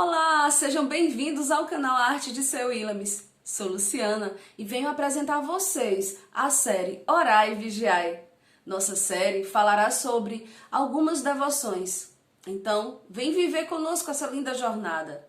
Olá, sejam bem-vindos ao canal Arte de Seu Ilames. Sou Luciana e venho apresentar a vocês a série Orai e Vigiai. Nossa série falará sobre algumas devoções. Então, vem viver conosco essa linda jornada.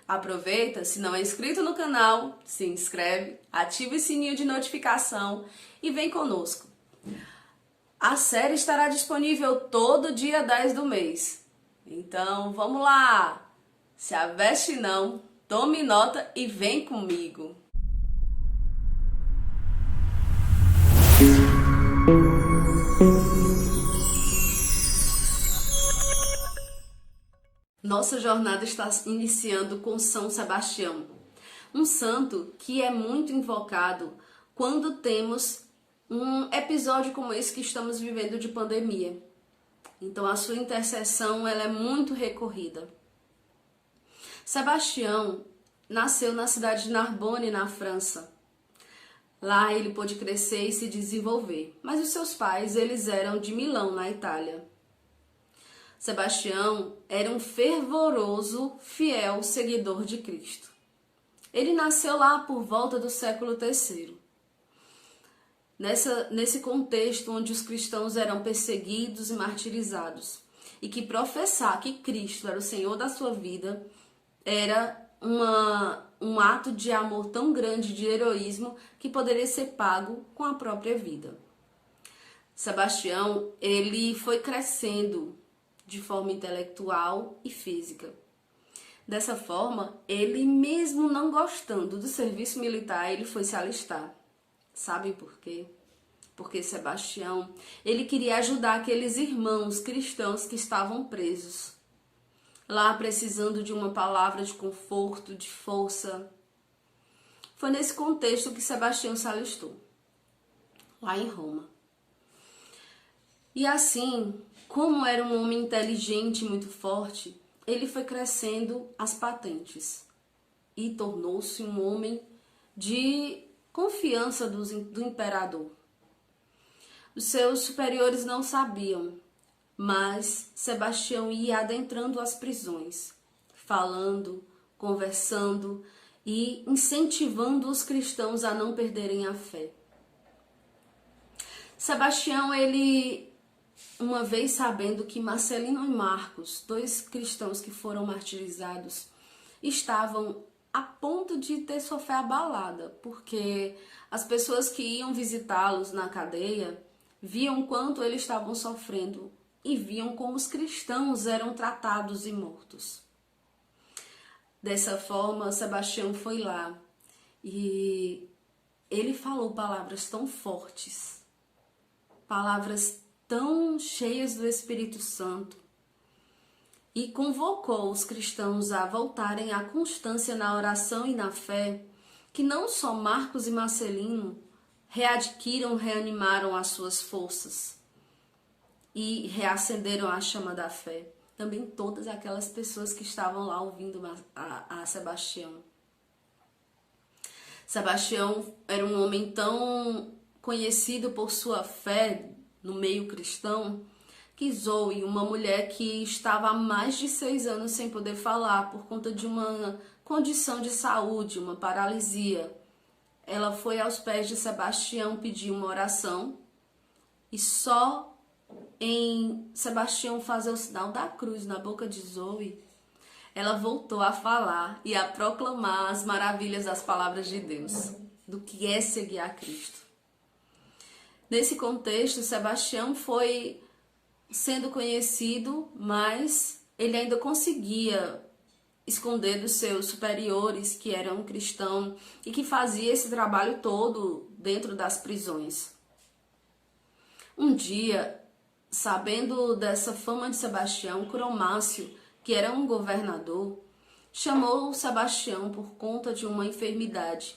Aproveita, se não é inscrito no canal, se inscreve, ativa o sininho de notificação e vem conosco. A série estará disponível todo dia 10 do mês. Então, vamos lá! Se aveste não, tome nota e vem comigo. Nossa jornada está iniciando com São Sebastião, um santo que é muito invocado quando temos um episódio como esse que estamos vivendo de pandemia. Então a sua intercessão ela é muito recorrida. Sebastião nasceu na cidade de Narbonne, na França. Lá ele pôde crescer e se desenvolver, mas os seus pais eles eram de Milão, na Itália. Sebastião era um fervoroso, fiel seguidor de Cristo. Ele nasceu lá por volta do século III. Nesse contexto onde os cristãos eram perseguidos e martirizados, e que professar que Cristo era o Senhor da sua vida era um ato de amor tão grande, de heroísmo, que poderia ser pago com a própria vida. Sebastião, ele foi crescendo de forma intelectual e física. Dessa forma, ele mesmo não gostando do serviço militar, ele foi se alistar. Sabe por quê? Porque Sebastião, ele queria ajudar aqueles irmãos cristãos que estavam presos, lá precisando de uma palavra de conforto, de força. Foi nesse contexto que Sebastião se alistou, lá em Roma. E assim, como era um homem inteligente e muito forte, ele foi crescendo às patentes e tornou-se um homem de confiança do imperador. Os seus superiores não sabiam, mas Sebastião ia adentrando as prisões, falando, conversando e incentivando os cristãos a não perderem a fé. Sebastião, ele, uma vez sabendo que Marcelino e Marcos, dois cristãos que foram martirizados, estavam a ponto de ter sua fé abalada, porque as pessoas que iam visitá-los na cadeia viam quanto eles estavam sofrendo e viam como os cristãos eram tratados e mortos. Dessa forma, Sebastião foi lá e ele falou palavras tão fortes, palavras tão cheias do Espírito Santo, e convocou os cristãos a voltarem à constância na oração e na fé, que não só Marcos e Marcelino reanimaram as suas forças e reacenderam a chama da fé. Também todas aquelas pessoas que estavam lá ouvindo a Sebastião. Sebastião era um homem tão conhecido por sua fé no meio cristão, que Zoe, uma mulher que estava há mais de 6 anos sem poder falar por conta de uma condição de saúde, uma paralisia, ela foi aos pés de Sebastião pedir uma oração, e só em Sebastião fazer o sinal da cruz na boca de Zoe, ela voltou a falar e a proclamar as maravilhas das palavras de Deus, do que é seguir a Cristo. Nesse contexto, Sebastião foi sendo conhecido, mas ele ainda conseguia esconder dos seus superiores, que eram cristãos, e que fazia esse trabalho todo dentro das prisões. Um dia, sabendo dessa fama de Sebastião, Cromácio, que era um governador, chamou Sebastião por conta de uma enfermidade.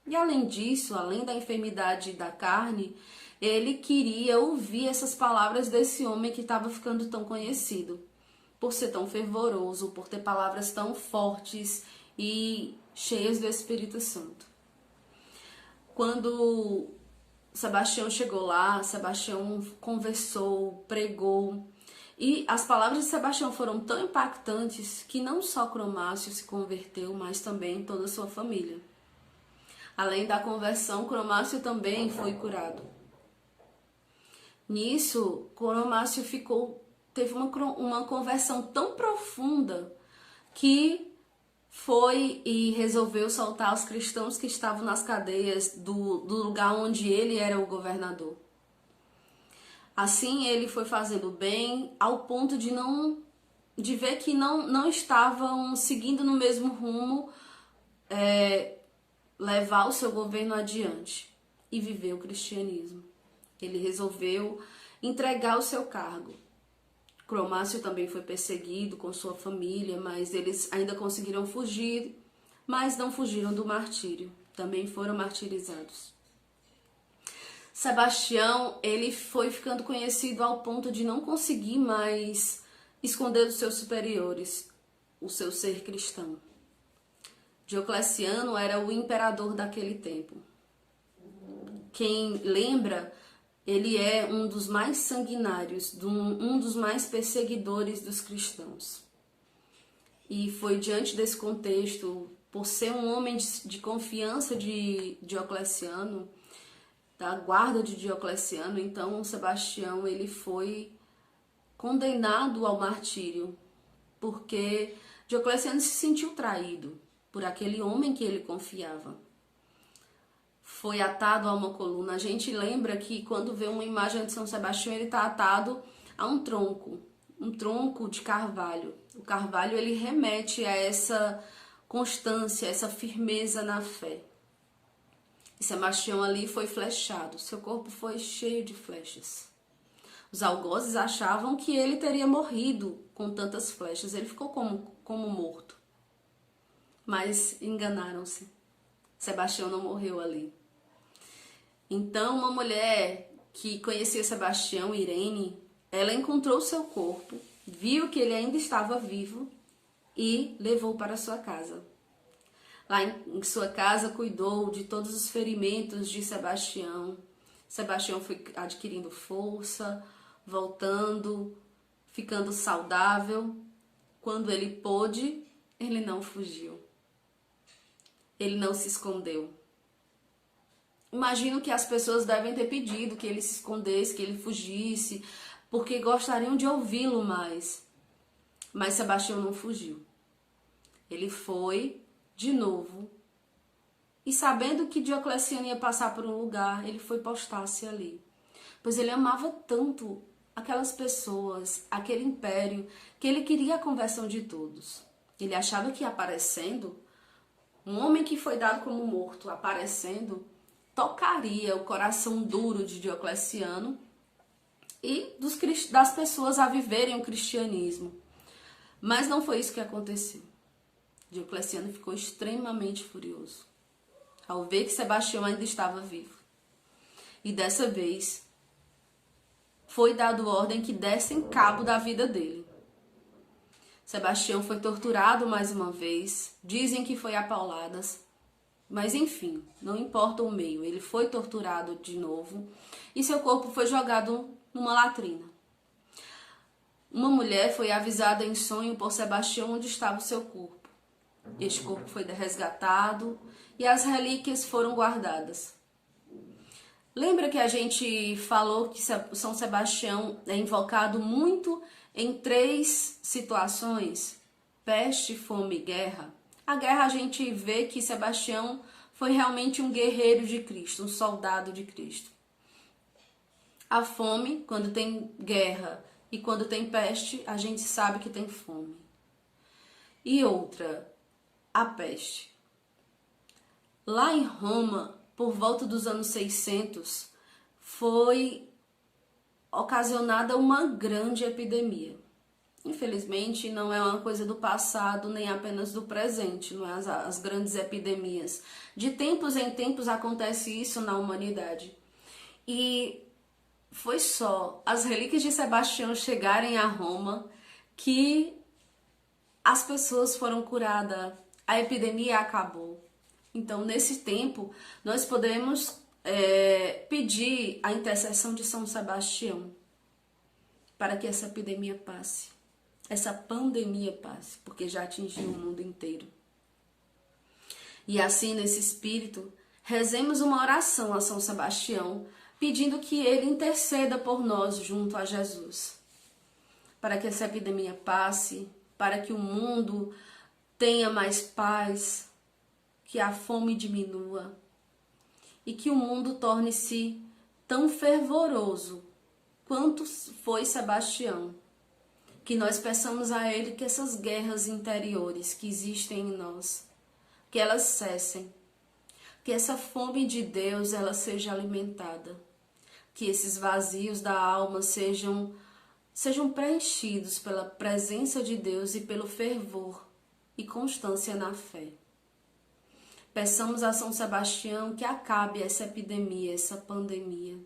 E além disso, além da enfermidade da carne, ele queria ouvir essas palavras desse homem que estava ficando tão conhecido, por ser tão fervoroso, por ter palavras tão fortes e cheias do Espírito Santo. Quando Sebastião chegou lá, Sebastião conversou, pregou, E as palavras de Sebastião foram tão impactantes que não só Cromácio se converteu, mas também toda a sua família. Além da conversão, Cromácio também foi curado. Nisso, Cromácio teve uma conversão tão profunda que foi e resolveu soltar os cristãos que estavam nas cadeias do lugar onde ele era o governador. Assim ele foi fazendo bem ao ponto de ver que não estavam seguindo no mesmo rumo, levar o seu governo adiante e viver o cristianismo. Ele resolveu entregar o seu cargo. Cromácio também foi perseguido com sua família, mas eles ainda conseguiram fugir, mas não fugiram do martírio. Também foram martirizados. Sebastião, ele foi ficando conhecido ao ponto de não conseguir mais esconder dos seus superiores o seu ser cristão. Diocleciano era o imperador daquele tempo. Quem lembra, ele é um dos mais sanguinários, um dos mais perseguidores dos cristãos. E foi diante desse contexto, por ser um homem de confiança de Diocleciano, da guarda de Diocleciano, então Sebastião ele foi condenado ao martírio, porque Diocleciano se sentiu traído por aquele homem que ele confiava. Foi atado a uma coluna. A gente lembra que quando vê uma imagem de São Sebastião, ele está atado a um tronco de carvalho. O carvalho ele remete a essa constância, essa firmeza na fé. E Sebastião ali foi flechado, seu corpo foi cheio de flechas. Os algozes achavam que ele teria morrido com tantas flechas, ele ficou como morto. Mas enganaram-se, Sebastião não morreu ali. Então uma mulher que conhecia Sebastião, Irene, ela encontrou seu corpo, viu que ele ainda estava vivo e levou para sua casa. Lá em sua casa cuidou de todos os ferimentos de Sebastião. Sebastião foi adquirindo força, voltando, ficando saudável. Quando ele pôde, ele não fugiu. Ele não se escondeu. Imagino que as pessoas devem ter pedido que ele se escondesse, que ele fugisse, porque gostariam de ouvi-lo mais. Mas Sebastião não fugiu. Ele foi de novo, e sabendo que Diocleciano ia passar por um lugar, ele foi postar-se ali, pois ele amava tanto aquelas pessoas, aquele império, que ele queria a conversão de todos. Ele achava que aparecendo, um homem que foi dado como morto, aparecendo, tocaria o coração duro de Diocleciano e das pessoas a viverem o cristianismo. Mas não foi isso que aconteceu. Diocleciano ficou extremamente furioso ao ver que Sebastião ainda estava vivo. E dessa vez foi dado ordem que dessem cabo da vida dele. Sebastião foi torturado mais uma vez, dizem que foi a pauladas, mas enfim, não importa o meio, ele foi torturado de novo e seu corpo foi jogado numa latrina. Uma mulher foi avisada em sonho por Sebastião onde estava o seu corpo. Este corpo foi resgatado e as relíquias foram guardadas. Lembra que a gente falou que São Sebastião é invocado muito em 3 situações? Peste, fome e guerra. A guerra a gente vê que Sebastião foi realmente um guerreiro de Cristo, um soldado de Cristo. A fome, quando tem guerra e quando tem peste, a gente sabe que tem fome. E outra, a peste. Lá em Roma, por volta dos anos 600, foi ocasionada uma grande epidemia. Infelizmente, não é uma coisa do passado, nem apenas do presente, não é as grandes epidemias. De tempos em tempos acontece isso na humanidade. E foi só as relíquias de Sebastião chegarem a Roma que as pessoas foram curadas, a epidemia acabou. Então, nesse tempo, nós podemos pedir a intercessão de São Sebastião. para que essa epidemia passe, essa pandemia passe, porque já atingiu o mundo inteiro. E assim, nesse espírito, rezemos uma oração a São Sebastião, pedindo que ele interceda por nós junto a Jesus, para que essa epidemia passe, para que o mundo tenha mais paz, que a fome diminua e que o mundo torne-se tão fervoroso quanto foi Sebastião. Que nós peçamos a ele que essas guerras interiores que existem em nós, que elas cessem, que essa fome de Deus ela seja alimentada, que esses vazios da alma sejam preenchidos pela presença de Deus e pelo fervor e constância na fé. Peçamos a São Sebastião que acabe essa epidemia, essa pandemia.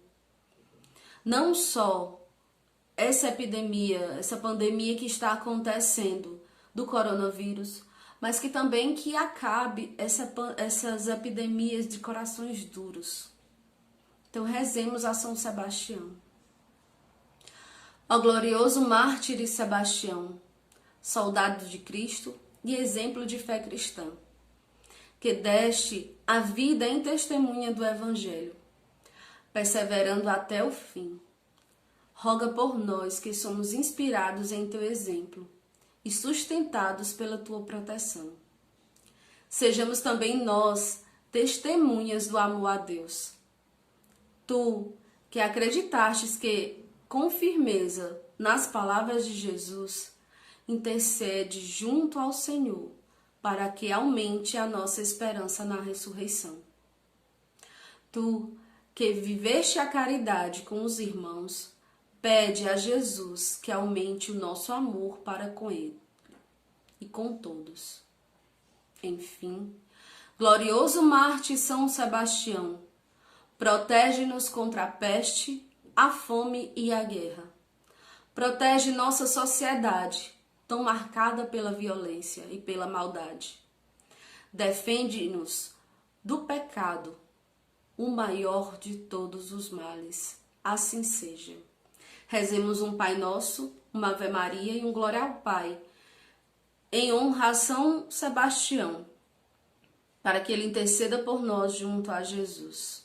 Não só essa epidemia, essa pandemia que está acontecendo do coronavírus, mas que também que acabe essas epidemias de corações duros. Então rezemos a São Sebastião. Ó glorioso mártir Sebastião, soldado de Cristo e exemplo de fé cristã, que deste a vida em testemunha do Evangelho, perseverando até o fim. Roga por nós que somos inspirados em teu exemplo e sustentados pela tua proteção. Sejamos também nós testemunhas do amor a Deus. Tu, que acreditastes que, com firmeza, nas palavras de Jesus, intercede junto ao Senhor, para que aumente a nossa esperança na ressurreição. Tu, que viveste a caridade com os irmãos, pede a Jesus que aumente o nosso amor para com ele e com todos. Enfim, glorioso mártir São Sebastião, protege-nos contra a peste, a fome e a guerra. Protege nossa sociedade, tão marcada pela violência e pela maldade. Defende-nos do pecado, o maior de todos os males. Assim seja. Rezemos um Pai Nosso, uma Ave Maria e um Glória ao Pai, em honra a São Sebastião, para que ele interceda por nós junto a Jesus.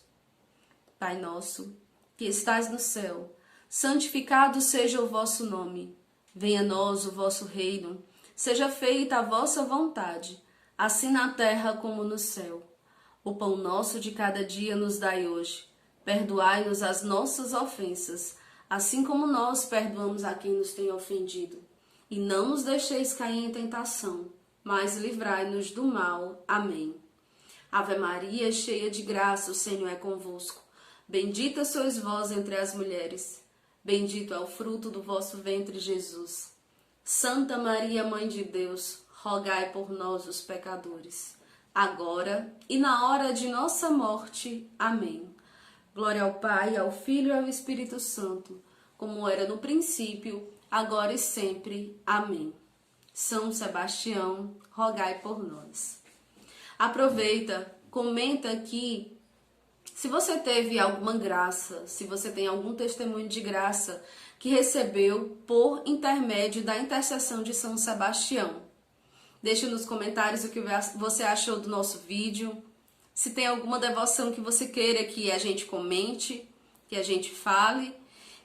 Pai nosso, que estais no céu, santificado seja o vosso nome. Venha a nós o vosso reino, seja feita a vossa vontade, assim na terra como no céu. O pão nosso de cada dia nos dai hoje. Perdoai-nos as nossas ofensas, assim como nós perdoamos a quem nos tem ofendido. E não nos deixeis cair em tentação, mas livrai-nos do mal. Amém. Ave Maria, cheia de graça, o Senhor é convosco. Bendita sois vós entre as mulheres. Bendito é o fruto do vosso ventre, Jesus. Santa Maria, Mãe de Deus, rogai por nós, os pecadores, agora e na hora de nossa morte. Amém. Glória ao Pai, ao Filho e ao Espírito Santo, como era no princípio, agora e sempre. Amém. São Sebastião, rogai por nós. Aproveita, comenta aqui se você teve alguma graça, se você tem algum testemunho de graça que recebeu por intermédio da intercessão de São Sebastião. Deixe nos comentários o que você achou do nosso vídeo. Se tem alguma devoção que você queira que a gente comente, que a gente fale.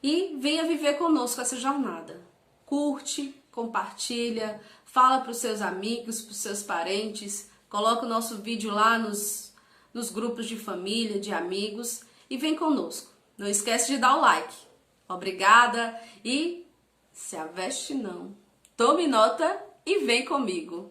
E venha viver conosco essa jornada. Curte, compartilha, fala para os seus amigos, para os seus parentes. Coloca o nosso vídeo lá nos grupos de família, de amigos. E vem conosco. Não esquece de dar o like. Obrigada e se aveste não. Tome nota e vem comigo.